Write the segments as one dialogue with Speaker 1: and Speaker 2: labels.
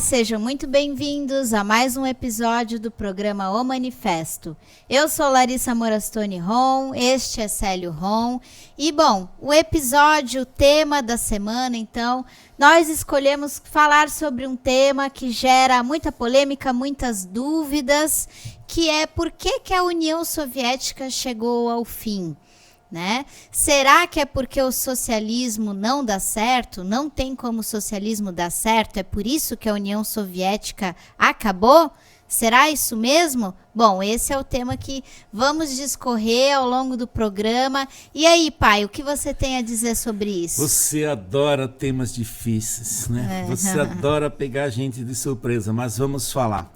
Speaker 1: sejam muito bem-vindos a mais um episódio do programa O Manifesto. Eu sou Larissa Morastoni Ron, este é Célio Ron. E, bom, o tema da semana, então, nós escolhemos falar sobre um tema que gera muita polêmica, muitas dúvidas, que é por que a União Soviética chegou ao fim? Né? Será que é porque o socialismo não dá certo? Não tem como o socialismo dar certo? É por isso que a União Soviética acabou? Será isso mesmo? Bom, esse é o tema que vamos discorrer ao longo do programa. E aí, pai, o que você tem a dizer sobre isso?
Speaker 2: Você adora temas difíceis, né? Você adora pegar a gente de surpresa, mas vamos falar.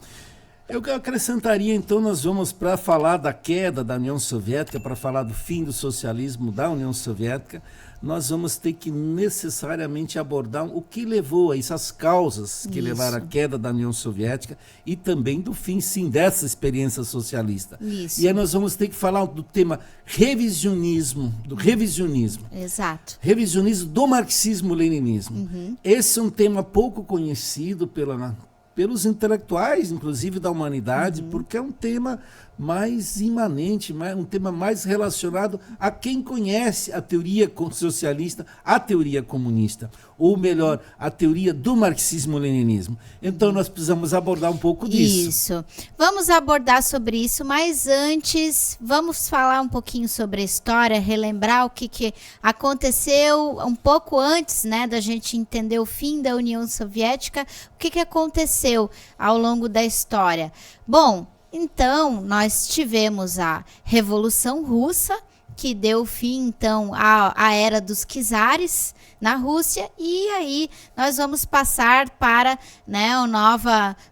Speaker 2: Eu acrescentaria, então, nós vamos para falar da queda da União Soviética, para falar do fim do socialismo da União Soviética, nós vamos ter que necessariamente abordar o que levou a essas causas que levaram à queda da União Soviética e também do fim, sim, dessa experiência socialista.
Speaker 1: Isso.
Speaker 2: E aí nós vamos ter que falar do tema revisionismo, do revisionismo.
Speaker 1: Exato.
Speaker 2: Revisionismo do marxismo-leninismo. Esse é um tema pouco conhecido pelos intelectuais, inclusive da humanidade, porque é um tema mais imanente, um tema mais relacionado a quem conhece a teoria socialista, a teoria comunista, ou melhor, a teoria do marxismo-leninismo. Então nós precisamos abordar um pouco disso.
Speaker 1: Isso. Vamos abordar sobre isso, mas antes vamos falar um pouquinho sobre a história, relembrar o que aconteceu um pouco antes, né, da gente entender o fim da União Soviética, o que aconteceu ao longo da história. Bom, então, nós tivemos a Revolução Russa, que deu fim, então, à era dos czares na Rússia, e aí nós vamos passar para, né, o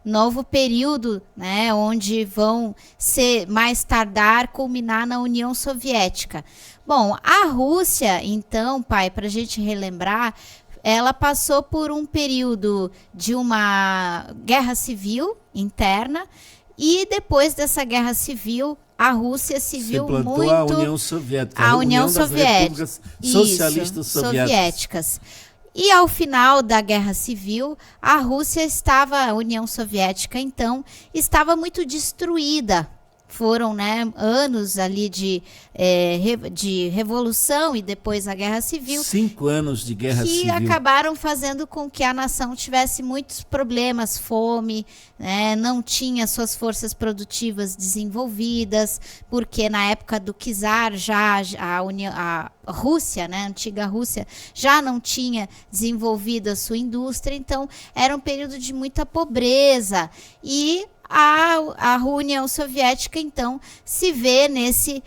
Speaker 1: novo período, né, onde vão ser, mais tardar, culminar na União Soviética. Bom, a Rússia, então, pai, para a gente relembrar, ela passou por um período de uma guerra civil interna. E depois dessa guerra civil, a Rússia se viu muito...
Speaker 2: a União Soviética.
Speaker 1: A União Soviética.
Speaker 2: Das Repúblicas Socialistas Soviéticas.
Speaker 1: E ao final da Guerra Civil, a União Soviética, então, estava muito destruída. Foram, né, anos ali de revolução e depois a Guerra Civil.
Speaker 2: 5 anos de Guerra Civil.
Speaker 1: Que acabaram fazendo com que a nação tivesse muitos problemas, fome, né, não tinha suas forças produtivas desenvolvidas, porque na época do czar a Rússia, né, a antiga Rússia, já não tinha desenvolvido a sua indústria, então era um período de muita pobreza e a União Soviética, então, se vê nesse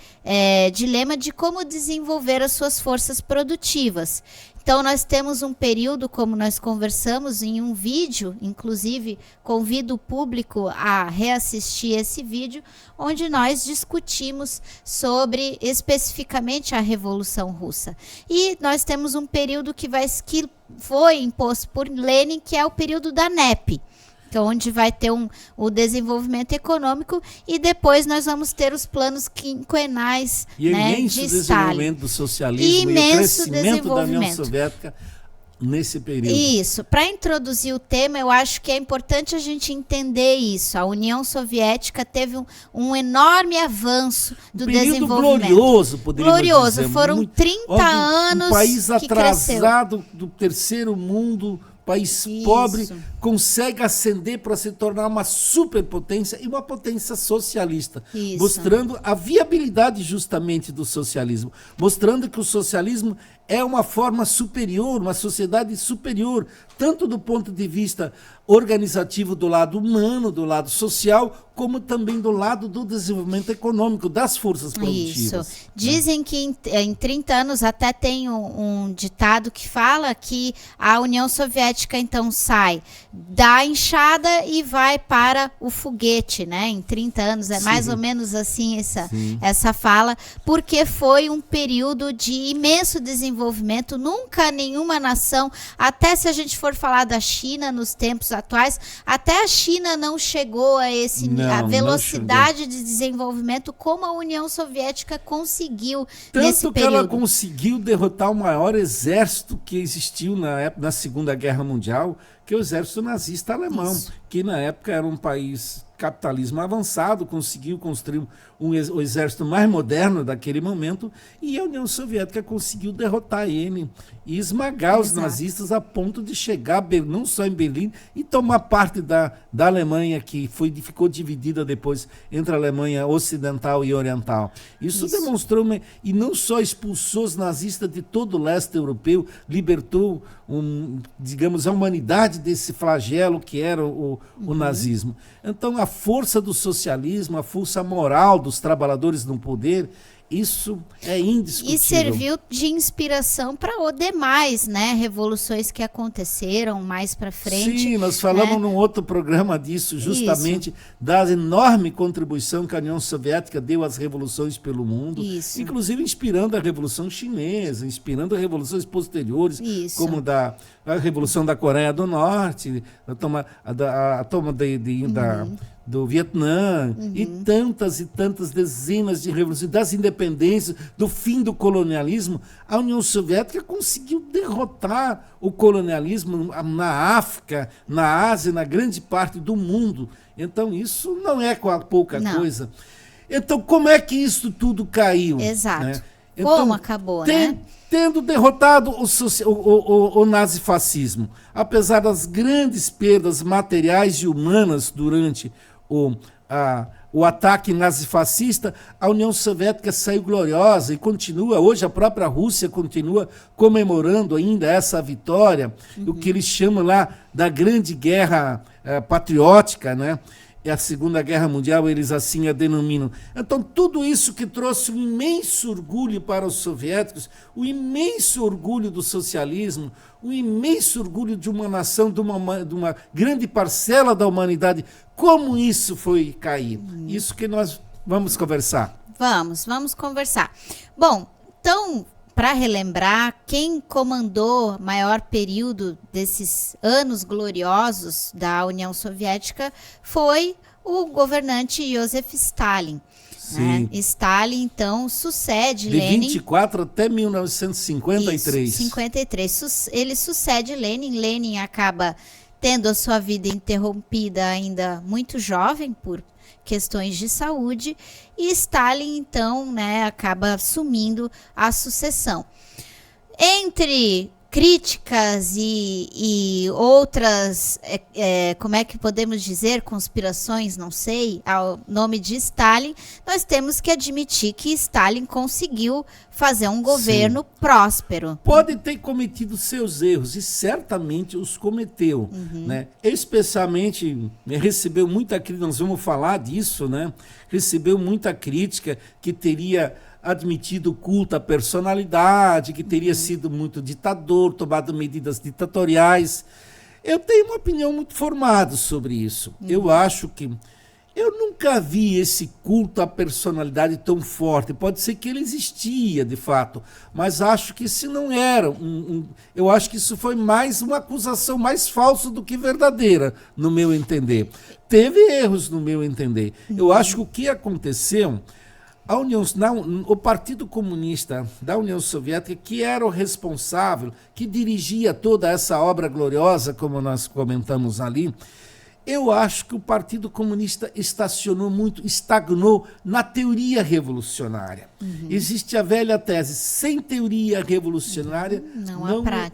Speaker 1: dilema de como desenvolver as suas forças produtivas. Então, nós temos um período, como nós conversamos em um vídeo, inclusive convido o público a reassistir esse vídeo, onde nós discutimos sobre especificamente a Revolução Russa. E nós temos um período que foi imposto por Lenin, que é o período da NEP. Onde vai ter o desenvolvimento econômico e depois nós vamos ter os planos quinquenais,
Speaker 2: e
Speaker 1: né,
Speaker 2: imenso
Speaker 1: de
Speaker 2: desenvolvimento
Speaker 1: Stalin.
Speaker 2: do socialismo e o crescimento da União Soviética nesse período.
Speaker 1: Isso. Para introduzir o tema, eu acho que é importante a gente entender isso. A União Soviética teve um enorme avanço do desenvolvimento.
Speaker 2: Glorioso, poderíamos dizer.
Speaker 1: Foram 30 anos
Speaker 2: um país
Speaker 1: que
Speaker 2: atrasado
Speaker 1: cresceu.
Speaker 2: do terceiro mundo, país pobre, consegue ascender para se tornar uma superpotência e uma potência socialista, mostrando a viabilidade justamente do socialismo, mostrando que o socialismo é uma forma superior, uma sociedade superior, tanto do ponto de vista organizativo do lado humano, do lado social, como também do lado do desenvolvimento econômico, das forças produtivas.
Speaker 1: Isso. Dizem que em 30 anos até tem um ditado que fala que a União Soviética então sai da enxada e vai para o foguete, né? Em 30 anos, mais ou menos assim essa fala, porque foi um período de imenso desenvolvimento. Nunca nenhuma nação, até se a gente for falar da China nos tempos atuais, até a China não chegou a a velocidade de desenvolvimento como a União Soviética conseguiu nesse
Speaker 2: Tanto que
Speaker 1: período.
Speaker 2: ela conseguiu derrotar o maior exército que existiu na Segunda Guerra Mundial, que é o exército nazista alemão, que na época era um país capitalismo avançado, conseguiu construir o exército mais moderno daquele momento, e a União Soviética conseguiu derrotar ele e esmagar os nazistas a ponto de chegar não só em Berlim e tomar parte da Alemanha, que ficou dividida depois entre a Alemanha ocidental e oriental. Isso demonstrou, e não só expulsou os nazistas de todo o leste europeu, libertou, digamos, a humanidade desse flagelo que era o nazismo. Então, a força do socialismo, a força moral dos trabalhadores no poder, isso é indiscutível.
Speaker 1: E serviu de inspiração para o demais, né, revoluções que aconteceram mais para frente.
Speaker 2: Sim, nós falamos num outro programa disso, justamente da enorme contribuição que a União Soviética deu às revoluções pelo mundo, inclusive inspirando a Revolução Chinesa, inspirando revoluções posteriores, como a Revolução da Coreia do Norte, a toma do Vietnã, e tantas dezenas de revoluções, das independências, do fim do colonialismo. A União Soviética conseguiu derrotar o colonialismo na África, na Ásia, na grande parte do mundo. Então, isso não é pouca coisa. Então, como é que isso tudo caiu?
Speaker 1: Exato.
Speaker 2: Né? Então,
Speaker 1: como acabou, né?
Speaker 2: Tendo derrotado o nazifascismo, apesar das grandes perdas materiais e humanas durante o ataque nazifascista, a União Soviética saiu gloriosa e continua, hoje a própria Rússia continua comemorando ainda essa vitória, o que eles chamam lá da Grande Guerra Patriótica, né? E a Segunda Guerra Mundial, eles assim a denominam. Então, tudo isso que trouxe um imenso orgulho para os soviéticos, o imenso orgulho do socialismo, o imenso orgulho de uma nação, de uma grande parcela da humanidade, como isso foi cair? Isso que nós vamos conversar.
Speaker 1: Vamos conversar. Bom, então, para relembrar, quem comandou o maior período desses anos gloriosos da União Soviética foi o governante Joseph Stalin.
Speaker 2: Sim.
Speaker 1: Né? Stalin, então, sucede
Speaker 2: de
Speaker 1: Lenin.
Speaker 2: 24 até 1953.
Speaker 1: Isso, 53. Ele sucede Lenin. Lenin acaba tendo a sua vida interrompida ainda muito jovem por questões de saúde, e Stalin, então, né, acaba assumindo a sucessão. Entre críticas e outras, como é que podemos dizer, conspirações, não sei, ao nome de Stalin, nós temos que admitir que Stalin conseguiu fazer um governo próspero.
Speaker 2: Pode ter cometido seus erros, e certamente os cometeu, né? Especialmente, recebeu muita crítica, nós vamos falar disso, né? Recebeu muita crítica que teria admitido culto à personalidade, que teria sido muito ditador, tomado medidas ditatoriais. Eu tenho uma opinião muito formada sobre isso. Eu acho que eu nunca vi esse culto à personalidade tão forte. Pode ser que ele existia, de fato, mas acho que isso não era. Eu acho que isso foi mais uma acusação mais falsa do que verdadeira, no meu entender. Teve erros, no meu entender. Eu acho que o que aconteceu, o Partido Comunista da União Soviética, que era o responsável, que dirigia toda essa obra gloriosa, como nós comentamos ali, eu acho que o Partido Comunista estagnou na teoria revolucionária. Existe a velha tese: sem teoria revolucionária,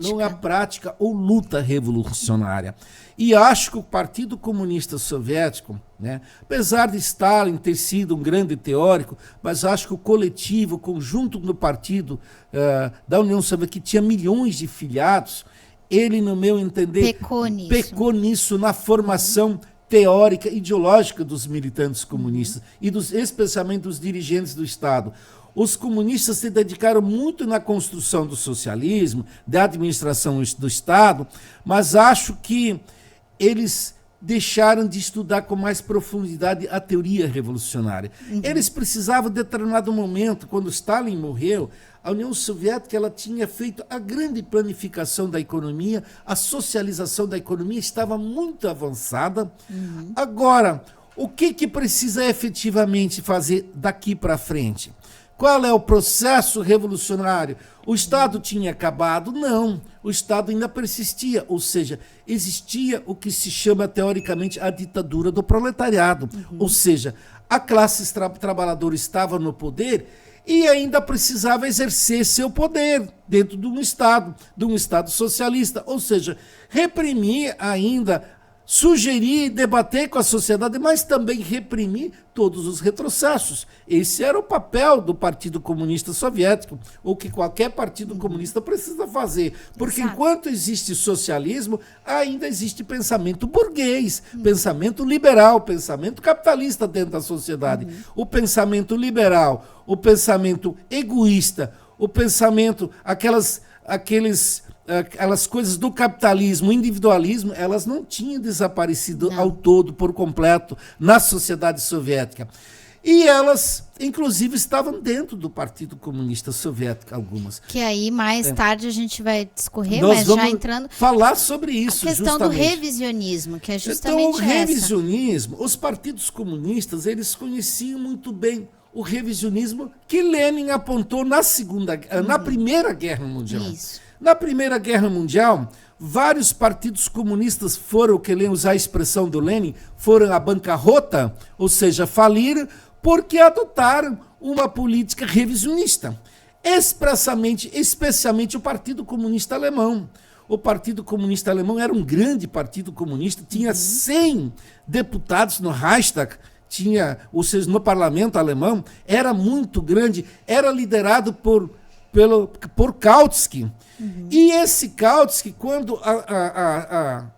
Speaker 2: não há prática ou luta revolucionária. E acho que o Partido Comunista Soviético, né, apesar de Stalin ter sido um grande teórico, mas acho que o coletivo, o conjunto do partido da União Soviética, que tinha milhões de filiados, ele, no meu entender, pecou nisso na formação teórica, ideológica dos militantes comunistas, e especialmente dos dirigentes do Estado. Os comunistas se dedicaram muito na construção do socialismo, da administração do Estado, mas acho que eles deixaram de estudar com mais profundidade a teoria revolucionária. Eles precisavam, em determinado momento, quando Stalin morreu, a União Soviética ela tinha feito a grande planificação da economia, a socialização da economia estava muito avançada. Agora, o que precisa efetivamente fazer daqui para frente? Qual é o processo revolucionário? O Estado tinha acabado? Não. o Estado ainda persistia, ou seja, existia o que se chama teoricamente a ditadura do proletariado, ou seja, a classe trabalhadora estava no poder e ainda precisava exercer seu poder dentro de um Estado socialista, ou seja, reprimir ainda, sugerir, debater com a sociedade, mas também reprimir todos os retrocessos. Esse era o papel do Partido Comunista Soviético, ou que qualquer partido comunista precisa fazer. Porque enquanto existe socialismo, ainda existe pensamento burguês, pensamento liberal, pensamento capitalista dentro da sociedade. O pensamento liberal, o pensamento egoísta, o pensamento, aquelas coisas do capitalismo, individualismo, elas não tinham desaparecido ao todo, por completo, na sociedade soviética. E elas, inclusive, estavam dentro do Partido Comunista Soviético, algumas.
Speaker 1: Que aí, mais tarde, a gente vai discorrer,
Speaker 2: Nós
Speaker 1: mas
Speaker 2: vamos
Speaker 1: já entrando...
Speaker 2: falar sobre isso,
Speaker 1: a questão
Speaker 2: justamente.
Speaker 1: do revisionismo, que é justamente
Speaker 2: então, o revisionismo, os partidos comunistas, eles conheciam muito bem o revisionismo que Lenin apontou na Primeira Guerra Mundial.
Speaker 1: Isso.
Speaker 2: Na Primeira Guerra Mundial, vários partidos comunistas foram, que usar a expressão do Lenin, foram à bancarrota, ou seja, faliram, porque adotaram uma política revisionista. Especialmente o Partido Comunista Alemão. O Partido Comunista Alemão era um grande partido comunista, tinha 100 deputados no Reichstag, ou seja, no parlamento alemão, era muito grande, era liderado por Kautsky. E esse Kautsky, quando a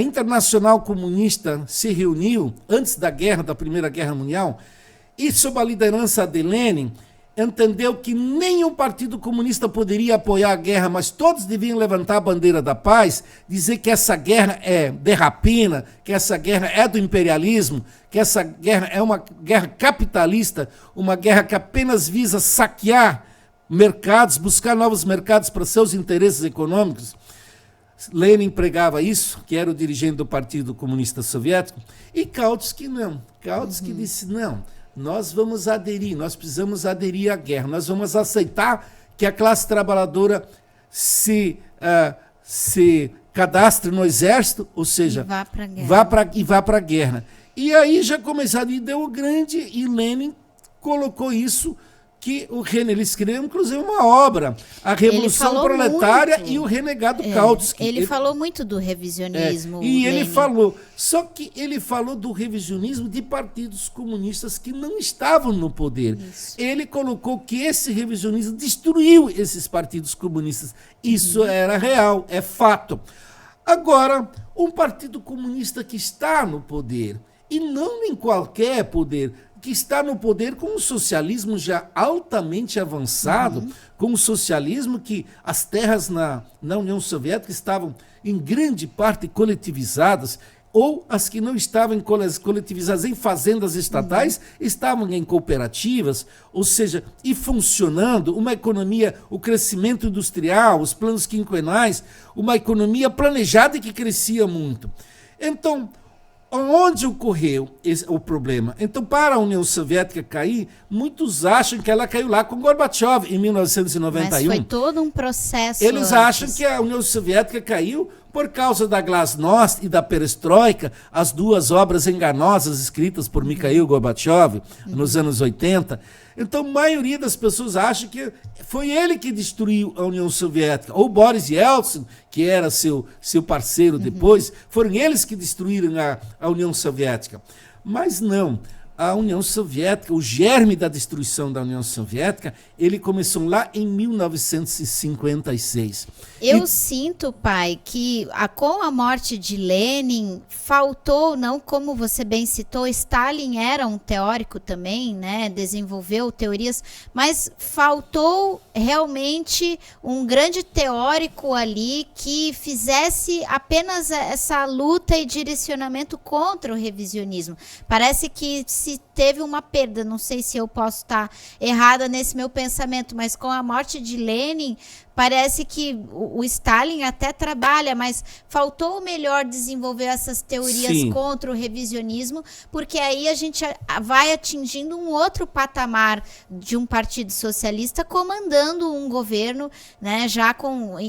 Speaker 2: Internacional Comunista se reuniu antes da Primeira Guerra Mundial, e sob a liderança de Lenin, entendeu que nenhum partido comunista poderia apoiar a guerra, mas todos deviam levantar a bandeira da paz, dizer que essa guerra é de rapina, que essa guerra é do imperialismo, que essa guerra é uma guerra capitalista, uma guerra que apenas visa saquear mercados, buscar novos mercados para seus interesses econômicos. Lenin pregava isso, que era o dirigente do Partido Comunista Soviético, e Kautsky não. Kautsky disse, não, nós vamos aderir, nós precisamos aderir à guerra, nós vamos aceitar que a classe trabalhadora se cadastre no exército, ou seja, vá para a guerra. E aí já começou, e deu o grande, e Lenin colocou isso, que o René, ele escreveu inclusive uma obra, A Revolução Proletária muito. E o Renegado Kautsky.
Speaker 1: Ele falou muito do revisionismo.
Speaker 2: E ele falou, só que ele falou do revisionismo de partidos comunistas que não estavam no poder. Isso. Ele colocou que esse revisionismo destruiu esses partidos comunistas. Isso era real, é fato. Agora, um partido comunista que está no poder, e não em qualquer poder, que está no poder com um socialismo já altamente avançado, com um socialismo que as terras na União Soviética estavam em grande parte coletivizadas, ou as que não estavam coletivizadas em fazendas estatais, estavam em cooperativas, ou seja, e funcionando uma economia, o crescimento industrial, os planos quinquenais, uma economia planejada e que crescia muito. Então, onde ocorreu o problema? Então, para a União Soviética cair, muitos acham que ela caiu lá com Gorbachev, em 1991.
Speaker 1: Mas foi todo um processo.
Speaker 2: Eles acham que a União Soviética caiu por causa da Glasnost e da Perestroika, as duas obras enganosas escritas por Mikhail Gorbachev nos anos 80. Então, a maioria das pessoas acha que foi ele que destruiu a União Soviética. Ou Boris Yeltsin, que era seu parceiro depois, foram eles que destruíram a União Soviética. Mas não. A União Soviética, o germe da destruição da União Soviética, ele começou lá em 1956.
Speaker 1: Eu sinto, pai, que com a morte de Lenin, faltou, não como você bem citou, Stalin era um teórico também, né, desenvolveu teorias, mas faltou realmente um grande teórico ali que fizesse apenas essa luta e direcionamento contra o revisionismo. Parece que se se teve uma perda. Não sei se eu posso estar errada nesse meu pensamento, mas com a morte de Lenin, parece que o Stalin até trabalha, mas faltou melhor desenvolver essas teorias contra o revisionismo, porque aí a gente vai atingindo um outro patamar de um partido socialista comandando um governo, né, já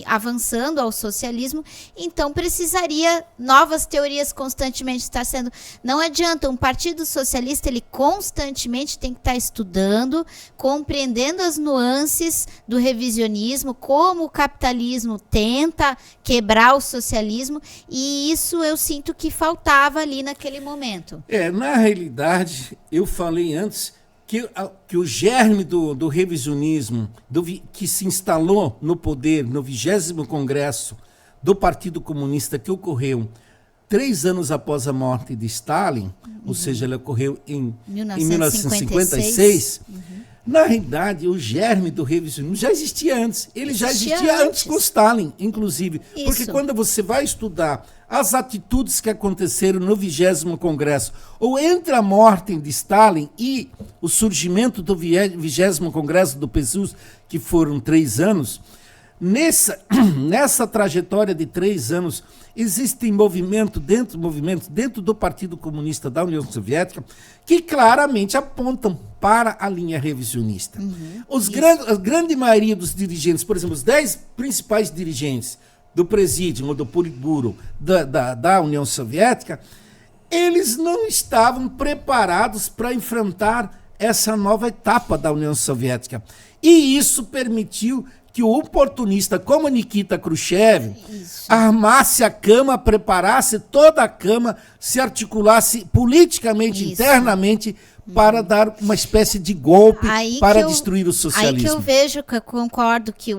Speaker 1: avançando ao socialismo. Então precisaria novas teorias constantemente estar sendo. Não adianta, um partido socialista, ele constantemente tem que estar estudando, compreendendo as nuances do revisionismo, como o capitalismo tenta quebrar o socialismo, e isso eu sinto que faltava ali naquele momento.
Speaker 2: Na realidade, eu falei antes que o germe do revisionismo, que se instalou no poder no 20º Congresso do Partido Comunista, que ocorreu 3 anos após a morte de Stalin, ou seja, ele ocorreu em 1956, na realidade, o germe do revisionismo já existia antes. Ele já existia antes com Stalin, inclusive. Isso. Porque quando você vai estudar as atitudes que aconteceram no 20º Congresso, ou entre a morte de Stalin e o surgimento do 20º Congresso do PSUS, que foram 3 anos, nessa trajetória de 3 anos, existem movimentos dentro do Partido Comunista da União Soviética que claramente apontam para a linha revisionista. A grande maioria dos dirigentes, por exemplo, os 10 principais dirigentes do Presídio ou do Politburo da União Soviética, eles não estavam preparados para enfrentar essa nova etapa da União Soviética. E isso permitiu que o oportunista como Nikita Khrushchev armasse a cama, preparasse toda a cama, se articulasse politicamente, internamente, para dar uma espécie de golpe para destruir o socialismo.
Speaker 1: Aí que eu vejo, que eu concordo, que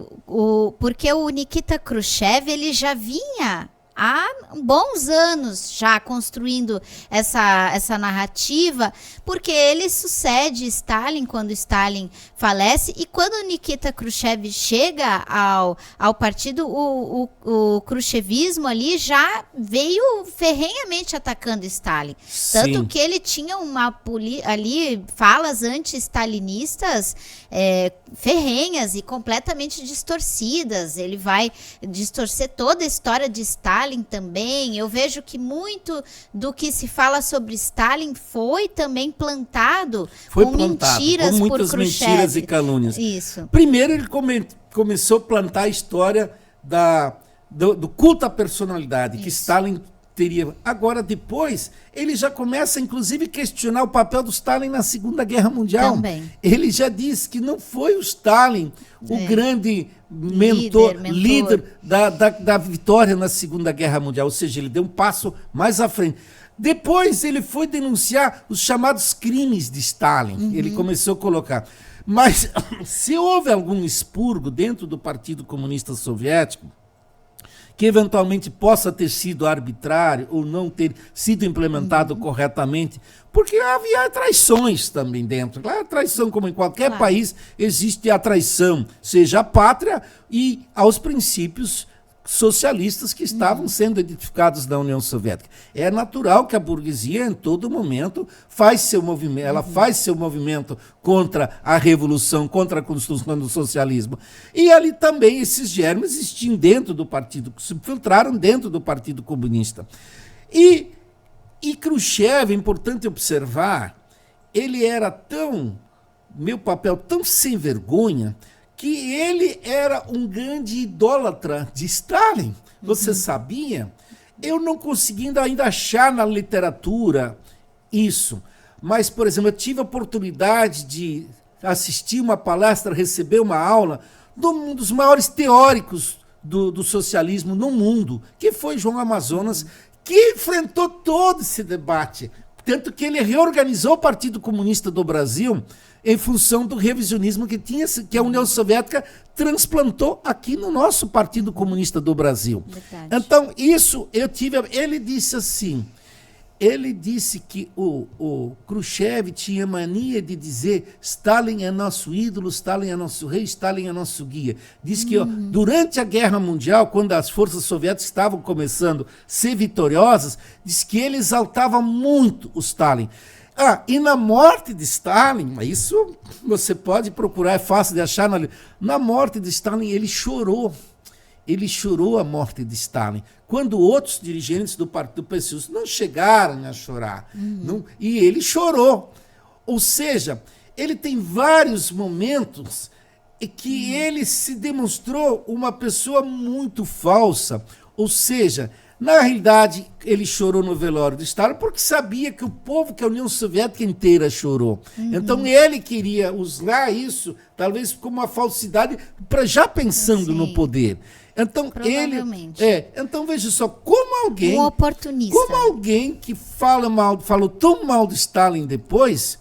Speaker 1: porque o Nikita Khrushchev, ele já vinha há bons anos já construindo essa narrativa, porque ele sucede Stalin quando Stalin falece, e quando o Nikita Khrushchev chega ao partido, o khrushchevismo ali já veio ferrenhamente atacando Stalin. Tanto que ele tinha ali falas anti-stalinistas ferrenhas e completamente distorcidas. Ele vai distorcer toda a história de Stalin também. Eu vejo que muito do que se fala sobre Stalin foi também plantado com mentiras,
Speaker 2: com muitas mentiras e calúnias.
Speaker 1: Isso.
Speaker 2: Primeiro ele começou a plantar a história do culto à personalidade, que Stalin teria. Agora, depois, ele já começa, inclusive, a questionar o papel do Stalin na Segunda Guerra Mundial.
Speaker 1: Também.
Speaker 2: Ele já disse que não foi o Stalin o grande mentor, líder da vitória na Segunda Guerra Mundial. Ou seja, ele deu um passo mais à frente. Depois, ele foi denunciar os chamados crimes de Stalin. Ele começou a colocar. Mas, se houve algum expurgo dentro do Partido Comunista Soviético, que eventualmente possa ter sido arbitrário ou não ter sido implementado corretamente, porque havia traições também dentro. Claro, traição, como em qualquer país, existe a traição, seja à pátria e aos princípios socialistas que estavam sendo edificados na União Soviética. É natural que a burguesia, em todo momento, faz seu movimento, ela faz seu movimento contra a revolução, contra a construção do socialismo. E ali também esses germes existiam dentro do partido, se infiltraram dentro do Partido Comunista. E Khrushchev, é importante observar, ele era meu papel tão sem vergonha, que ele era um grande idólatra de Stalin. Você sabia? Eu não consegui ainda achar na literatura isso. Mas, por exemplo, eu tive a oportunidade de assistir uma palestra, receber uma aula de um dos maiores teóricos do socialismo no mundo, que foi João Amazonas, que enfrentou todo esse debate. Tanto que ele reorganizou o Partido Comunista do Brasil em função do revisionismo que a União Soviética transplantou aqui no nosso Partido Comunista do Brasil.
Speaker 1: Verdade.
Speaker 2: Então, isso eu tive. Ele disse assim. Ele disse que o Khrushchev tinha mania de dizer: Stalin é nosso ídolo, Stalin é nosso rei, Stalin é nosso guia. Diz que durante a Guerra Mundial, quando as forças soviéticas estavam começando a ser vitoriosas, diz que ele exaltava muito o Stalin. E na morte de Stalin, isso você pode procurar, é fácil de achar. Na morte de Stalin, ele chorou. Ele chorou a morte de Stalin, quando outros dirigentes do partido PSU não chegaram a chorar. E ele chorou. Ou seja, ele tem vários momentos em que ele se demonstrou uma pessoa muito falsa. Ou seja, na realidade, ele chorou no velório de Stalin porque sabia que o povo, que a União Soviética inteira chorou. Então ele queria usar isso, talvez como uma falsidade, já pensando no poder. Então então veja só, como alguém,
Speaker 1: um oportunista,
Speaker 2: como alguém que falou tão mal de Stalin depois,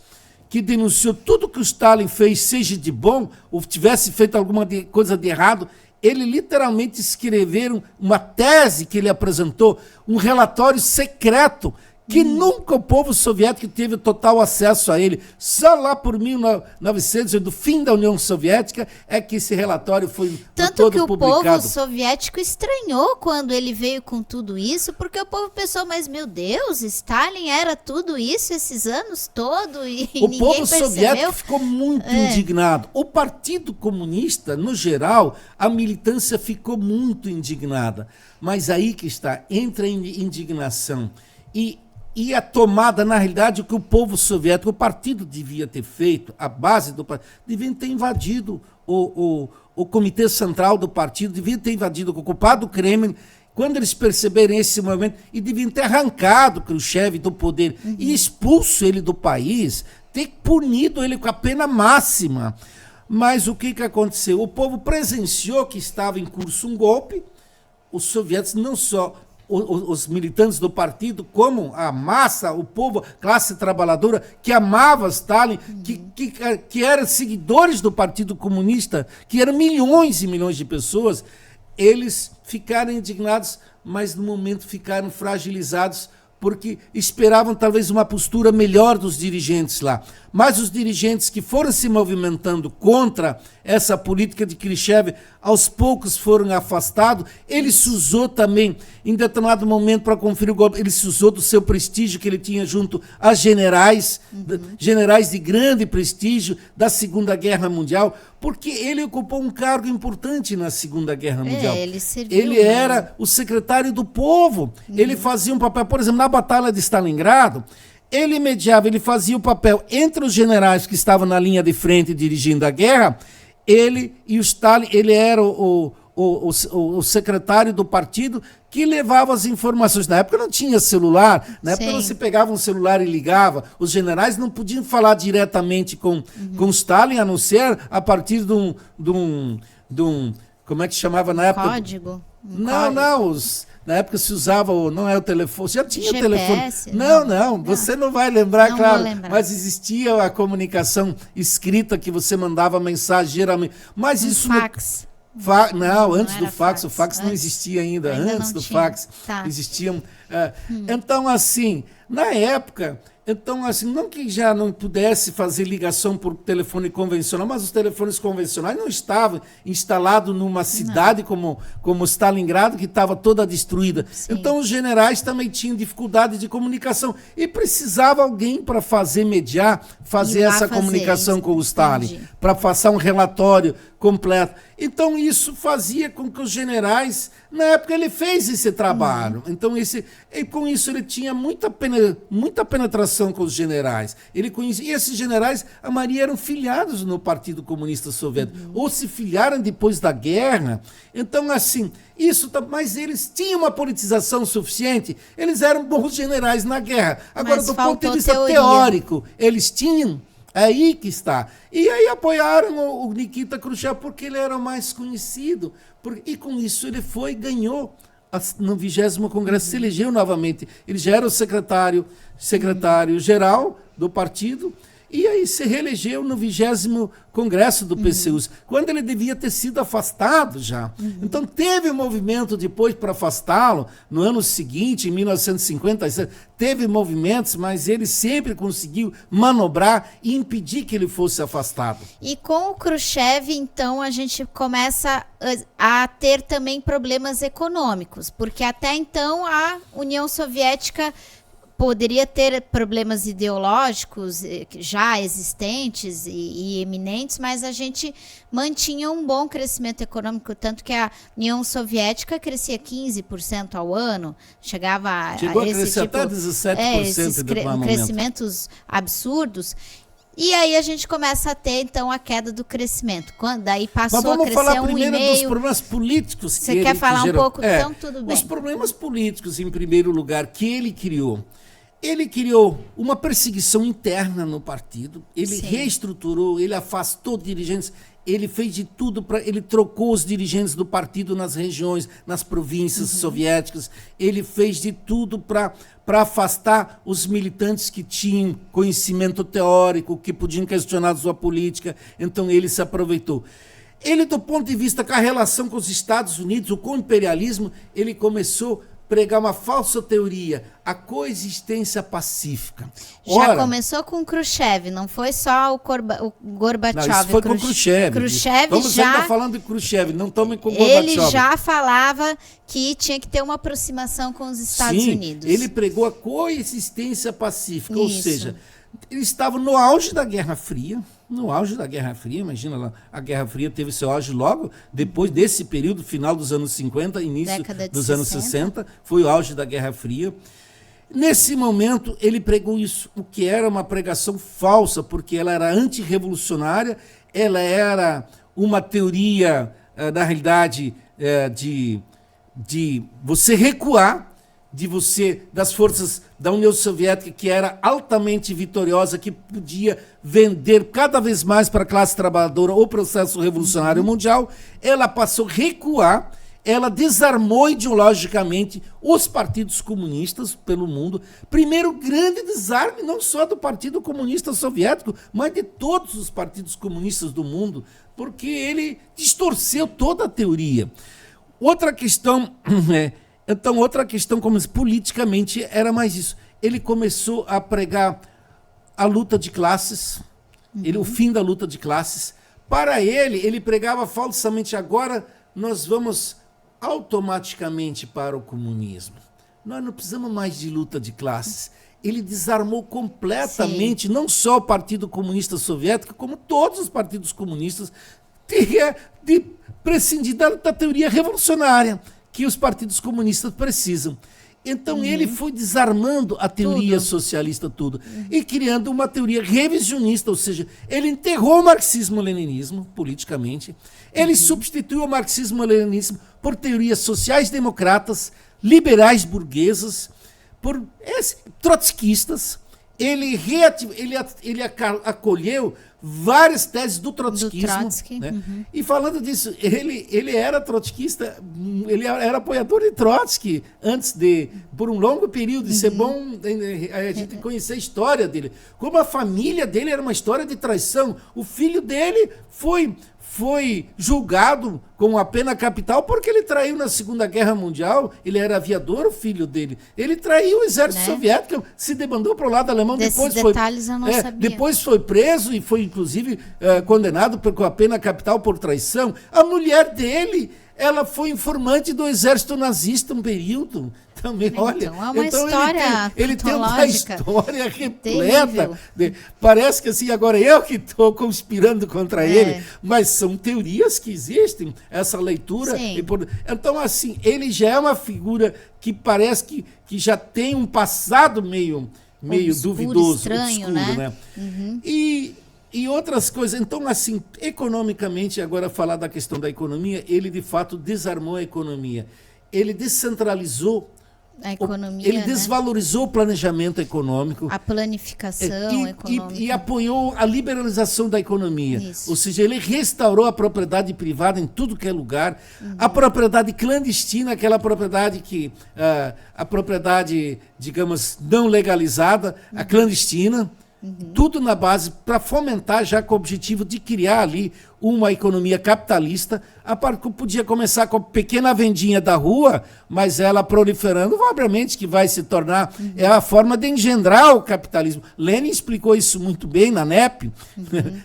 Speaker 2: que denunciou tudo que o Stalin fez, seja de bom ou tivesse feito alguma coisa de errado, ele literalmente escreveram uma tese que ele apresentou, um relatório secreto, que nunca o povo soviético teve total acesso a ele. Só lá por 1900, do fim da União Soviética, é que esse relatório foi todo publicado. Tanto que o
Speaker 1: povo soviético estranhou quando ele veio com tudo isso, porque o povo pensou, mas meu Deus, Stalin era tudo isso esses anos todos e ninguém percebeu. O povo soviético
Speaker 2: ficou muito indignado. O Partido Comunista, no geral, a militância ficou muito indignada. Mas aí que está, entre a indignação e a tomada, na realidade, o que o povo soviético, o partido devia ter feito, a base do partido, devia ter invadido o comitê central do partido, devia ter invadido, ocupado o Kremlin, quando eles perceberem esse movimento, e deviam ter arrancado Khrushchev do poder e expulso ele do país, ter punido ele com a pena máxima. Mas o que aconteceu? O povo presenciou que estava em curso um golpe, os soviéticos não só os militantes do partido, como a massa, o povo, classe trabalhadora, que amava Stalin, que eram seguidores do Partido Comunista, que eram milhões e milhões de pessoas, eles ficaram indignados, mas no momento ficaram fragilizados, porque esperavam talvez uma postura melhor dos dirigentes lá. Mas os dirigentes que foram se movimentando contra essa política de Khrushchev, aos poucos foram afastados. Ele se usou também, em determinado momento, para conferir o golpe, ele se usou do seu prestígio que ele tinha junto a generais, generais de grande prestígio da Segunda Guerra Mundial, porque ele ocupou um cargo importante na Segunda Guerra Mundial. Ele era o secretário do povo. Ele fazia um papel, por exemplo, na Batalha de Stalingrado, ele mediava, ele fazia o papel entre os generais que estavam na linha de frente dirigindo a guerra, ele e o Stalin, ele era o secretário do partido que levava as informações. Na época não tinha celular, na época não se pegava um celular e ligava. Os generais não podiam falar diretamente com Stalin, a não ser a partir de um como é que chamava na época?
Speaker 1: Código?
Speaker 2: Na época se usava, não é o telefone, já tinha
Speaker 1: GPS,
Speaker 2: o telefone. Não, você não vai lembrar, claro, mas existia a comunicação escrita que você mandava mensagem, geralmente. Mas isso
Speaker 1: fax.
Speaker 2: Antes do fax, o fax não existia ainda antes do fax. Existiam. Então, assim, na época, não que já não pudesse fazer ligação por telefone convencional, mas os telefones convencionais não estavam instalados numa cidade como Stalingrado, que estava toda destruída. Sim. Então, os generais também tinham dificuldade de comunicação e precisava alguém para mediar, fazer essa comunicação com o Stalin, para passar um relatório completo. Então, isso fazia com que os generais, na época, ele fez esse trabalho. Então, com isso, ele tinha muita penetração com os generais. Ele conhecia, e esses generais, a maioria eram filiados no Partido Comunista Soviético, ou se filiaram depois da guerra. Então, assim, mas eles tinham uma politização suficiente, eles eram bons generais na guerra. Agora, do ponto de vista teórico, eles tinham. É aí que está. E aí apoiaram o Nikita Khrushchev porque ele era o mais conhecido. E com isso ele ganhou no 20º Congresso, se elegeu novamente. Ele já era o secretário-geral do partido, e aí se reelegeu no 20º Congresso do PCU, quando ele devia ter sido afastado já. Então teve um movimento depois para afastá-lo, no ano seguinte, em 1957, teve movimentos, mas ele sempre conseguiu manobrar e impedir que ele fosse afastado.
Speaker 1: E com o Khrushchev, então, a gente começa a ter também problemas econômicos, porque até então a União Soviética poderia ter problemas ideológicos já existentes e eminentes, mas a gente mantinha um bom crescimento econômico, tanto que a União Soviética crescia 15% ao ano, chegou a esse tipo,
Speaker 2: até 17%
Speaker 1: esses crescimentos absurdos. E aí a gente começa a ter, então, a queda do crescimento. Daí passou a crescer 1,5%.
Speaker 2: Mas vamos falar primeiro dos problemas políticos.
Speaker 1: Você quer falar um pouco? Então, tudo bem.
Speaker 2: Os problemas políticos, em primeiro lugar, que ele criou. Ele criou uma perseguição interna no partido, ele reestruturou, ele afastou dirigentes, ele fez de tudo para... Ele trocou os dirigentes do partido nas regiões, nas províncias soviéticas, ele fez de tudo para afastar os militantes que tinham conhecimento teórico, que podiam questionar a sua política, então ele se aproveitou. Ele, do ponto de vista com a relação com os Estados Unidos, com o imperialismo, ele começou a pregar uma falsa teoria, a coexistência pacífica.
Speaker 1: Já começou com Khrushchev, não foi só o Gorbachev.
Speaker 2: Não, isso foi com Khrushchev. Estamos já falando de Khrushchev, não estamos com Gorbachev.
Speaker 1: Ele já falava que tinha que ter uma aproximação com os Estados Unidos.
Speaker 2: Ele pregou a coexistência pacífica, ou seja, ele estava no auge da Guerra Fria. No auge da Guerra Fria, imagina lá, a Guerra Fria teve seu auge logo depois desse período, final dos anos 50, início dos anos 60, foi o auge da Guerra Fria. Nesse momento, ele pregou isso, o que era uma pregação falsa, porque ela era antirrevolucionária, ela era uma teoria, na realidade, de você recuar, das forças da União Soviética, que era altamente vitoriosa, que podia vender cada vez mais para a classe trabalhadora o processo revolucionário mundial, ela passou a recuar, ela desarmou ideologicamente os partidos comunistas pelo mundo. Primeiro grande desarme, não só do Partido Comunista Soviético, mas de todos os partidos comunistas do mundo, porque ele distorceu toda a teoria. Outra questão como politicamente, era mais isso. Ele começou a pregar a luta de classes, o fim da luta de classes. Para ele pregava falsamente, agora nós vamos automaticamente para o comunismo. Nós não precisamos mais de luta de classes. Ele desarmou completamente, não só o Partido Comunista Soviético, como todos os partidos comunistas, de prescindir da teoria revolucionária que os partidos comunistas precisam. Então ele foi desarmando a teoria socialista e criando uma teoria revisionista, ou seja, ele enterrou o marxismo-leninismo politicamente, ele substituiu o marxismo-leninismo por teorias sociais-democratas, liberais burguesas, por trotskistas. Ele acolheu várias teses do trotskismo. Né? E falando disso, ele era trotskista, ele era apoiador de Trotsky antes por um longo período. Isso é bom a gente conhecer a história dele. Como a família dele era uma história de traição. O filho dele foi julgado com a pena capital porque ele traiu na Segunda Guerra Mundial. Ele era aviador, o filho dele. Ele traiu o exército soviético, se debandou para o lado alemão. Depois foi preso e foi, inclusive, condenado com a pena capital por traição. A mulher dele, ela foi informante do exército nazista um período. Também, olha,
Speaker 1: é uma história
Speaker 2: ele tem uma história repleta. Parece que assim, agora eu que estou conspirando contra ele, mas são teorias que existem, essa leitura. Então, assim, ele já é uma figura que parece que já tem um passado meio duvidoso,
Speaker 1: estranho,
Speaker 2: obscuro, né? E outras coisas. Então, assim, economicamente, agora falar da questão da economia, ele de fato desarmou a economia. Ele descentralizou
Speaker 1: a economia,
Speaker 2: ele desvalorizou o planejamento econômico.
Speaker 1: A planificação econômica.
Speaker 2: E apoiou a liberalização da economia. Isso. Ou seja, ele restaurou a propriedade privada em tudo que é lugar. A propriedade clandestina, aquela propriedade a propriedade, digamos, não legalizada, a clandestina. Tudo na base para fomentar, já com o objetivo de criar ali uma economia capitalista, a parte que podia começar com a pequena vendinha da rua, mas ela proliferando, obviamente que vai se tornar é a forma de engendrar o capitalismo. Lenin explicou isso muito bem na NEP,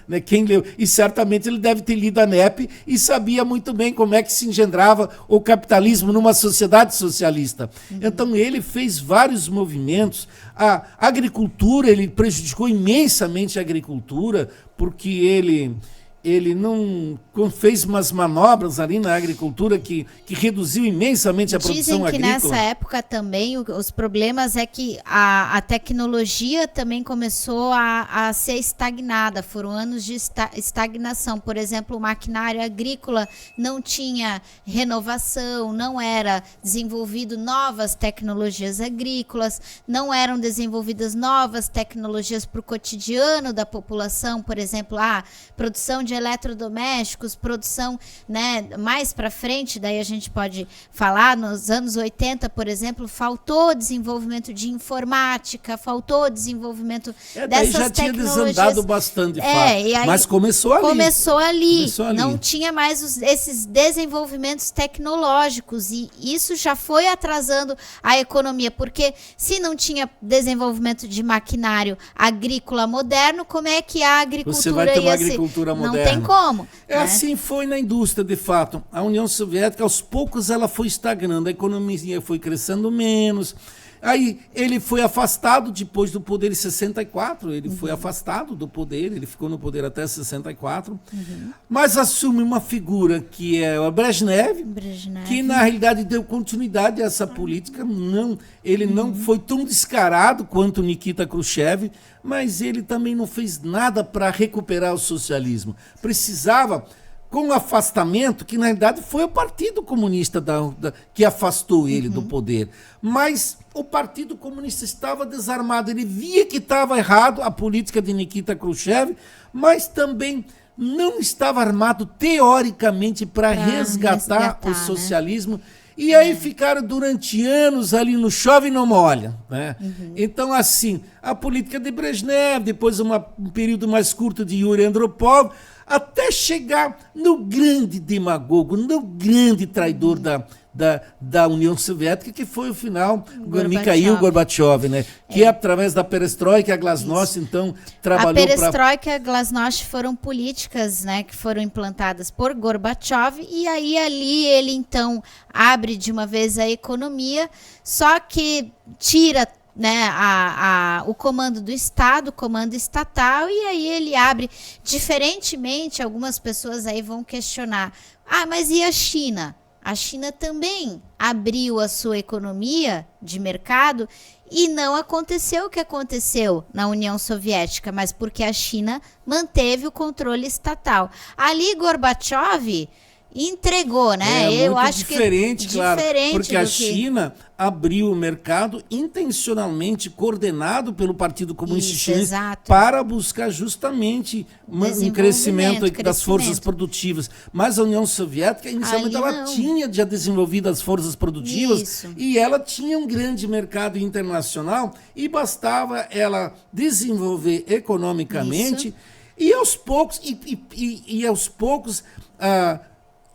Speaker 2: né, quem leu, e certamente ele deve ter lido a NEP e sabia muito bem como é que se engendrava o capitalismo numa sociedade socialista. Então ele fez vários movimentos. A agricultura, ele prejudicou imensamente a agricultura, porque ele não fez umas manobras ali na agricultura que reduziu imensamente a produção agrícola.
Speaker 1: Dizem que nessa época também os problemas é que a tecnologia também começou a ser estagnada. Foram anos de estagnação. Por exemplo, o maquinário agrícola não tinha renovação, não era desenvolvido novas tecnologias agrícolas, não eram desenvolvidas novas tecnologias para o cotidiano da população. Por exemplo, a produção de eletrodomésticos, produção, né, mais para frente, daí a gente pode falar, nos anos 80, por exemplo, faltou desenvolvimento de informática, faltou desenvolvimento dessas
Speaker 2: já tinha
Speaker 1: tecnologias.
Speaker 2: Desandado bastante, mas começou ali.
Speaker 1: Começou ali. Não tinha mais esses desenvolvimentos tecnológicos e isso já foi atrasando a economia, porque se não tinha desenvolvimento de maquinário agrícola moderno, como é que a agricultura
Speaker 2: Você vai ter uma agricultura moderna?
Speaker 1: Não tem como.
Speaker 2: Né? Assim foi na indústria, de fato. A União Soviética, aos poucos, ela foi estagnando. A economia foi crescendo menos. Aí ele foi afastado depois do poder em 64. Ele foi afastado do poder. Ele ficou no poder até 64. Mas assume uma figura que é o Brezhnev, que na realidade deu continuidade a essa política. Ele não foi tão descarado quanto Nikita Khrushchev, mas ele também não fez nada para recuperar o socialismo. Precisava, com o afastamento, que na realidade foi o Partido Comunista que afastou ele do poder. Mas o Partido Comunista estava desarmado, ele via que estava errado a política de Nikita Khrushchev, mas também não estava armado teoricamente para resgatar o socialismo. Né? E aí ficaram durante anos ali no chove e não molha. Né? Então, assim, a política de Brezhnev, depois um período mais curto de Yuri Andropov, até chegar no grande demagogo, no grande traidor da União Soviética, que foi o final, Mikhail Gorbachev, né? Que através da perestroika e a glasnost, então, trabalhou para...
Speaker 1: A perestroika e a glasnost foram políticas, né, que foram implantadas por Gorbachev, e aí ali ele, então, abre de uma vez a economia, só que tira, né, o comando do Estado, o comando estatal, e aí ele abre, diferentemente, algumas pessoas aí vão questionar, mas e a China? A China também abriu a sua economia de mercado e não aconteceu o que aconteceu na União Soviética, mas porque a China manteve o controle estatal. Ali Gorbachev entregou, né?
Speaker 2: Eu acho diferente, claro, porque a China abriu o mercado intencionalmente coordenado pelo Partido Comunista Chinês para buscar justamente um crescimento das forças produtivas. Mas a União Soviética, inicialmente, ela tinha já desenvolvido as forças produtivas e ela tinha um grande mercado internacional e bastava ela desenvolver economicamente e aos poucos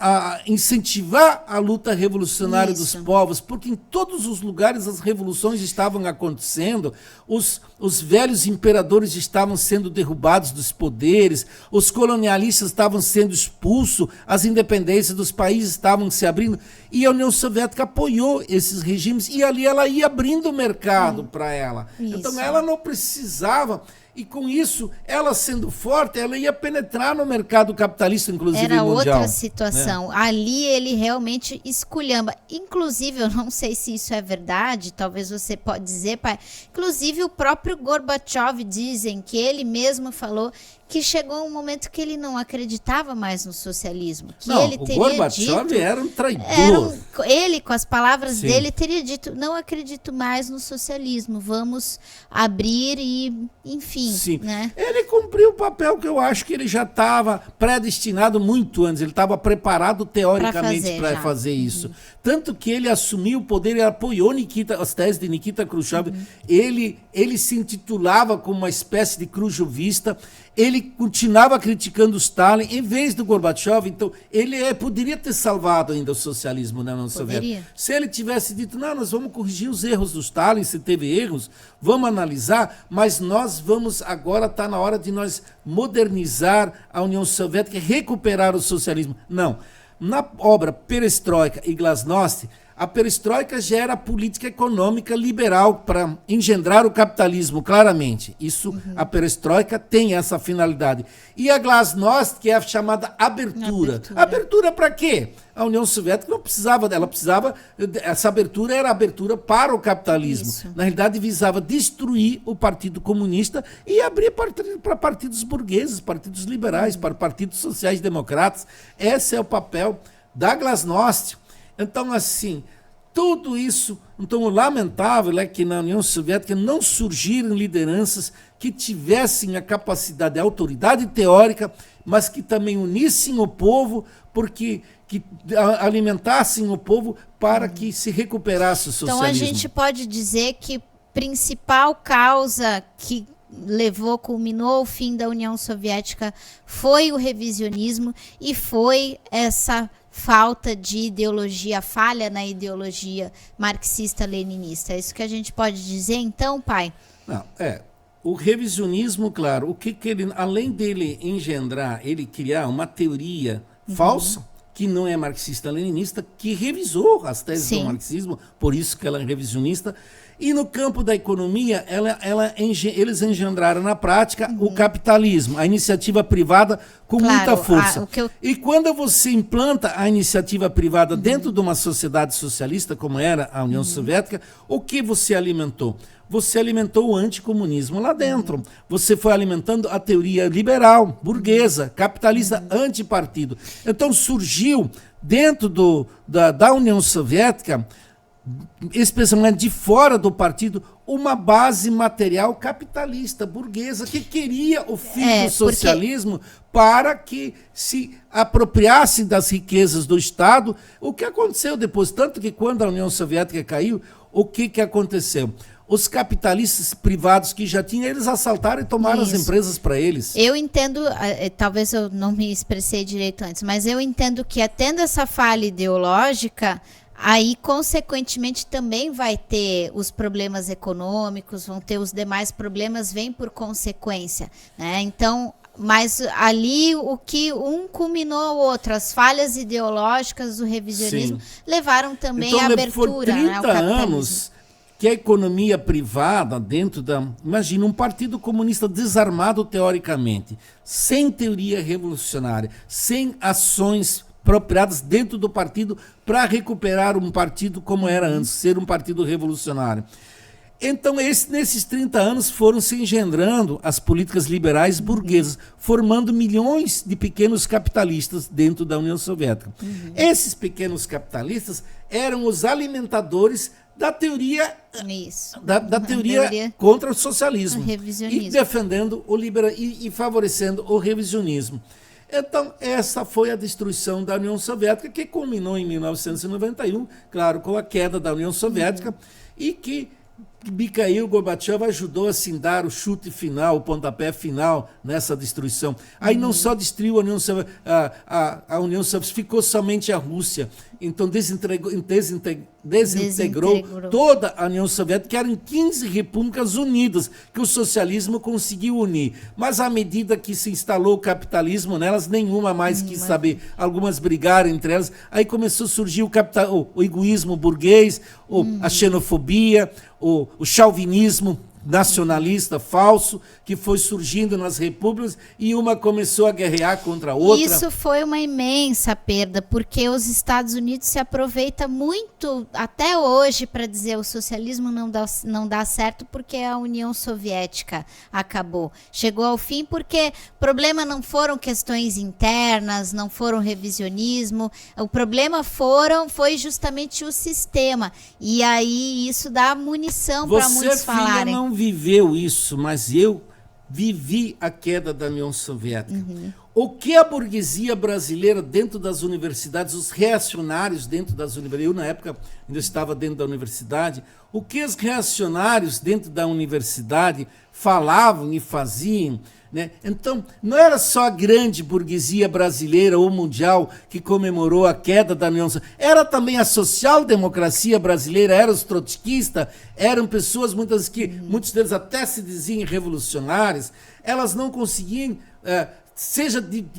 Speaker 2: a incentivar a luta revolucionária dos povos, porque em todos os lugares as revoluções estavam acontecendo, os velhos imperadores estavam sendo derrubados dos poderes, os colonialistas estavam sendo expulsos, as independências dos países estavam se abrindo, e a União Soviética apoiou esses regimes, e ali ela ia abrindo o mercado para ela. Então ela não precisava... E com isso, ela sendo forte, ela ia penetrar no mercado capitalista, inclusive mundial.
Speaker 1: Era outra situação. Né? Ali ele realmente esculhamba. Inclusive, eu não sei se isso é verdade, talvez você pode dizer, pai. Inclusive, o próprio Gorbachev dizem que ele mesmo falou que chegou um momento que ele não acreditava mais no socialismo. Que ele teria
Speaker 2: Gorbachev era um traidor.
Speaker 1: Ele, com as palavras dele, teria dito, não acredito mais no socialismo, vamos abrir e, enfim. Né?
Speaker 2: Ele cumpriu o papel que eu acho que ele já estava predestinado muito antes, ele estava preparado teoricamente para fazer isso. Tanto que ele assumiu o poder e apoiou as teses de Nikita Khrushchev. Ele se intitulava como uma espécie de khrushchevista. Ele continuava criticando Stalin em vez do Gorbachev. Então, ele poderia ter salvado ainda o socialismo na União Soviética. Se ele tivesse dito, não, nós vamos corrigir os erros do Stalin, se teve erros, vamos analisar, mas nós vamos, agora está na hora de nós modernizar a União Soviética e recuperar o socialismo. Não. Na obra Perestroika e Glasnost, a perestroika já era política econômica liberal para engendrar o capitalismo, claramente. Isso, a perestroika tem essa finalidade. E a glasnost, que é a chamada abertura. Abertura para quê? A União Soviética não precisava dela, essa abertura era abertura para o capitalismo. Isso. Na realidade, visava destruir o Partido Comunista e abrir para partidos burgueses, partidos liberais, para partidos sociais-democratas. Esse é o papel da glasnost. Então, assim, tudo isso, então o lamentável é que na União Soviética não surgiram lideranças que tivessem a capacidade, a autoridade teórica, mas que também unissem o povo, que alimentassem o povo para que se recuperasse o socialismo.
Speaker 1: Então a gente pode dizer que a principal causa que culminou ao fim da União Soviética foi o revisionismo e foi essa falta de ideologia, falha na ideologia marxista-leninista. É isso que a gente pode dizer, então, pai?
Speaker 2: Não, o revisionismo, claro, o que ele, além dele engendrar, ele criar uma teoria falsa, que não é marxista-leninista, que revisou as teses do marxismo, por isso que ela é revisionista. E no campo da economia, eles engendraram na prática o capitalismo, a iniciativa privada com muita força. E quando você implanta a iniciativa privada dentro de uma sociedade socialista, como era a União Soviética, o que você alimentou? Você alimentou o anticomunismo lá dentro. Você foi alimentando a teoria liberal, burguesa, capitalista, antipartido. Então surgiu dentro da União Soviética, especialmente de fora do partido, uma base material capitalista, burguesa, que queria o fim do socialismo para que se apropriasse das riquezas do Estado. O que aconteceu depois? Tanto que quando a União Soviética caiu, o que aconteceu? Os capitalistas privados que já tinham, eles assaltaram e tomaram as empresas para eles.
Speaker 1: Eu entendo, talvez eu não me expressei direito antes, mas eu entendo que tendo essa falha ideológica, aí, consequentemente, também vai ter os problemas econômicos, vão ter os demais problemas, vêm por consequência, né? Então, mas ali o que um culminou o outro, as falhas ideológicas do revisionismo levaram também à abertura.
Speaker 2: Por 30 anos que a economia privada dentro imagina, um partido comunista desarmado teoricamente, sem teoria revolucionária, sem ações apropriadas dentro do partido para recuperar um partido como era antes, ser um partido revolucionário. Então, nesses 30 anos foram se engendrando as políticas liberais burguesas, formando milhões de pequenos capitalistas dentro da União Soviética. Esses pequenos capitalistas eram os alimentadores da teoria, da teoria contra o socialismo, e defendendo o e favorecendo o revisionismo. Então, essa foi a destruição da União Soviética, que culminou em 1991, claro, com a queda da União Soviética, e que Mikhail Gorbachev ajudou a dar o chute final, o pontapé final nessa destruição. Aí não só destruiu a União Soviética, a União Soviética, ficou somente a Rússia. Então desintegrou toda a União Soviética, que eram 15 repúblicas unidas, que o socialismo conseguiu unir. Mas à medida que se instalou o capitalismo nelas, nenhuma mais quis saber. Algumas brigaram entre elas. Aí começou a surgir o egoísmo burguês, a xenofobia, o chauvinismo nacionalista falso, que foi surgindo nas repúblicas, e uma começou a guerrear contra a outra.
Speaker 1: Isso foi uma imensa perda, porque os Estados Unidos se aproveitam muito, até hoje, para dizer o socialismo não dá certo porque a União Soviética acabou. Chegou ao fim porque o problema não foram questões internas, não foram revisionismo, o problema foi justamente o sistema. E aí isso dá munição para muitos falarem.
Speaker 2: Você, filha, não viveu isso, mas eu vivi a queda da União Soviética. o que a burguesia brasileira dentro das universidades, os reacionários dentro das universidades, eu na época ainda estava dentro da universidade, o que os reacionários dentro da universidade falavam e faziam, né? Então, não era só a grande burguesia brasileira ou mundial que comemorou a queda da União Soviética, era também a social-democracia brasileira, eram os trotskistas, eram pessoas muitos deles até se diziam revolucionários, elas não conseguiam,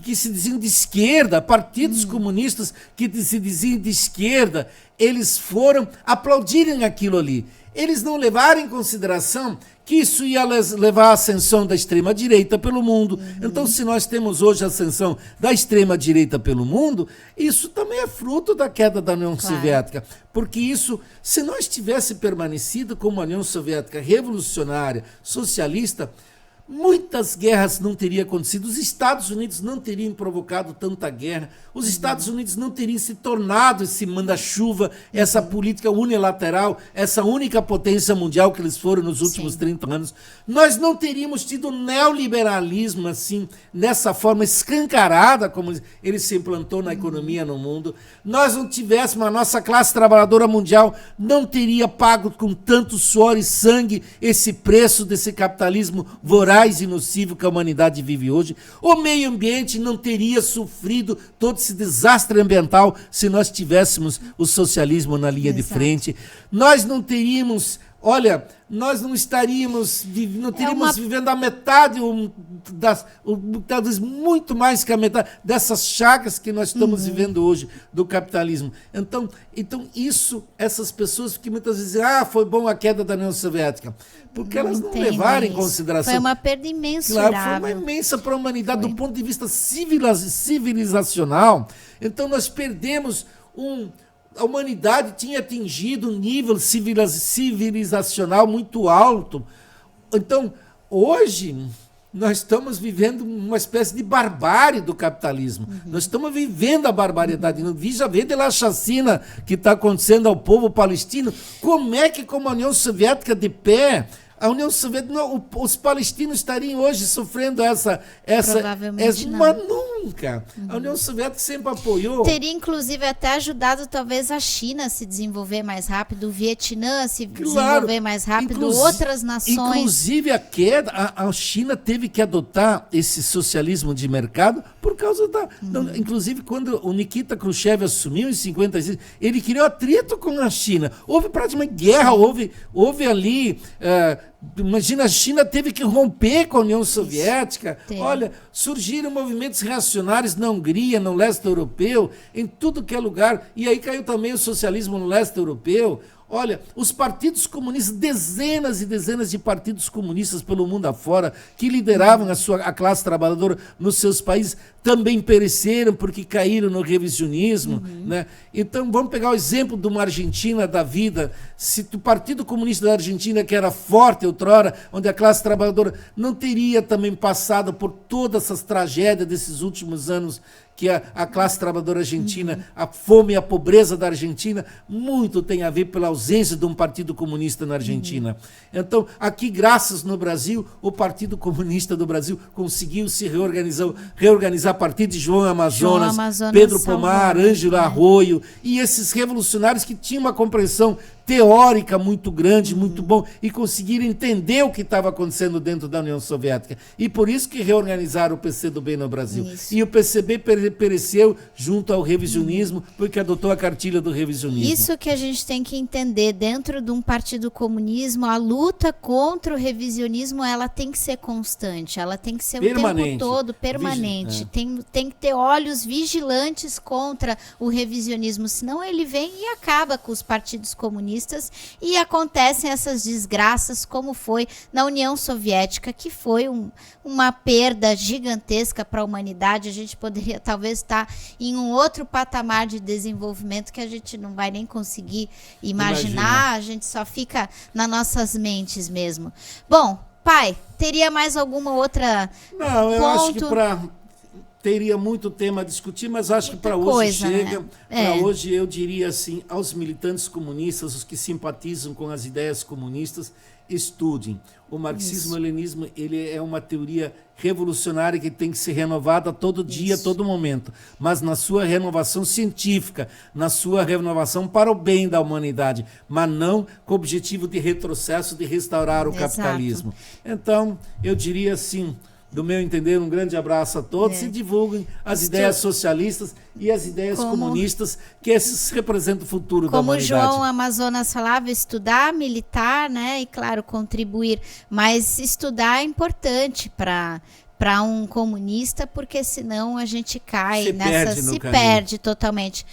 Speaker 2: que se diziam de esquerda, partidos comunistas que se diziam de esquerda, eles foram aplaudirem aquilo ali. Eles não levaram em consideração que isso ia levar à ascensão da extrema-direita pelo mundo. Então, se nós temos hoje a ascensão da extrema-direita pelo mundo, isso também é fruto da queda da União Soviética. Porque isso, se nós tivéssemos permanecido como a União Soviética revolucionária, socialista, muitas guerras não teriam acontecido, os Estados Unidos não teriam provocado tanta guerra, os Estados Unidos não teriam se tornado esse manda-chuva, essa política unilateral, essa única potência mundial que eles foram nos últimos 30 anos. Nós não teríamos tido neoliberalismo assim, nessa forma escancarada como ele se implantou na economia no mundo. Nós não tivéssemos, a nossa classe trabalhadora mundial não teria pago com tanto suor e sangue esse preço desse capitalismo voraz e nocivo que a humanidade vive hoje. O meio ambiente não teria sofrido todo esse desastre ambiental se nós tivéssemos o socialismo na linha de frente. Nós não teríamos, olha, nós não estaríamos, não teríamos vivendo a metade, talvez muito mais que a metade dessas chagas que nós estamos vivendo hoje do capitalismo. Então isso, essas pessoas que muitas vezes dizem, foi bom a queda da União Soviética, porque elas não levaram em consideração.
Speaker 1: Foi uma perda imensurável.
Speaker 2: Claro, foi uma imensa para a humanidade do ponto de vista civilizacional. Então nós perdemos a humanidade tinha atingido um nível civilizacional muito alto. Então, hoje, nós estamos vivendo uma espécie de barbárie do capitalismo. Nós estamos vivendo a barbaridade. Veja bem a chacina que está acontecendo ao povo palestino. Como é que, como a União Soviética de pé, a União Soviética, os palestinos estariam hoje sofrendo
Speaker 1: Provavelmente não.
Speaker 2: Mas nunca. A União Soviética sempre apoiou.
Speaker 1: Teria, inclusive, até ajudado talvez a China a se desenvolver mais rápido, o Vietnã a se desenvolver mais rápido, outras nações.
Speaker 2: Inclusive, a China teve que adotar esse socialismo de mercado por causa inclusive, quando o Nikita Khrushchev assumiu em 56, ele criou atrito com a China. Houve praticamente guerra, houve ali... imagina, a China teve que romper com a União Soviética. Olha, surgiram movimentos reacionários na Hungria, no leste europeu, em tudo que é lugar. E aí caiu também o socialismo no leste europeu. Olha, os partidos comunistas, dezenas e dezenas de partidos comunistas pelo mundo afora, que lideravam a classe trabalhadora nos seus países, também pereceram porque caíram no revisionismo. Né? Então, vamos pegar o exemplo de uma Argentina da vida. Se o Partido Comunista da Argentina, que era forte outrora, onde a classe trabalhadora não teria também passado por todas essas tragédias desses últimos anos, que a classe trabalhadora argentina, a fome e a pobreza da Argentina, muito tem a ver pela ausência de um partido comunista na Argentina. Então, aqui, graças no Brasil, o Partido Comunista do Brasil conseguiu se reorganizar a partir de João Amazonas, Pedro Pomar, Ângelo Arroio, e esses revolucionários que tinham uma compreensão teórica muito grande, muito bom, e conseguiram entender o que estava acontecendo dentro da União Soviética. E por isso que reorganizaram o PCdoB no Brasil. Isso. E o PCB pereceu junto ao revisionismo, porque adotou a cartilha do revisionismo.
Speaker 1: Isso que a gente tem que entender, dentro de um partido comunismo, a luta contra o revisionismo, ela tem que ser constante, ela tem que ser o tempo todo permanente. Tem que ter olhos vigilantes contra o revisionismo, senão ele vem e acaba com os partidos comunistas e acontecem essas desgraças como foi na União Soviética, que foi uma perda gigantesca para a humanidade. A gente poderia talvez estar em um outro patamar de desenvolvimento que a gente não vai nem conseguir imaginar. A gente só fica nas nossas mentes mesmo. Bom, pai, teria mais alguma outra
Speaker 2: Não, eu acho que teria muito tema a discutir, mas acho que para hoje chega. Né? Para hoje eu diria assim, aos militantes comunistas, os que simpatizam com as ideias comunistas, estudem. O marxismo-leninismo, ele é uma teoria revolucionária que tem que ser renovada todo dia, a todo momento. Mas na sua renovação científica, na sua renovação para o bem da humanidade, mas não com o objetivo de retrocesso, de restaurar o capitalismo. Então, eu diria assim, do meu entender, um grande abraço a todos e divulguem as ideias socialistas e as ideias comunistas, que esses representam o futuro da humanidade.
Speaker 1: Como João Amazonas falava, estudar, militar, né? E, claro, contribuir. Mas estudar é importante para um comunista, porque senão a gente cai se perde totalmente.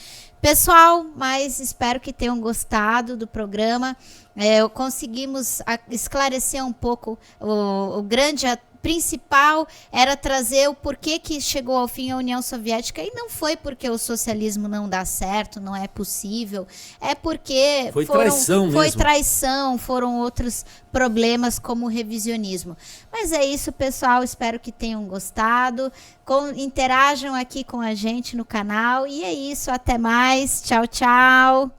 Speaker 1: Pessoal, mas espero que tenham gostado do programa. Conseguimos esclarecer um pouco o grande principal era trazer o porquê que chegou ao fim a União Soviética, e não foi porque o socialismo não dá certo, não é possível, é porque foi traição, foram outros problemas como o revisionismo. Mas é isso, pessoal, espero que tenham gostado, interajam aqui com a gente no canal, e é isso, até mais, tchau, tchau.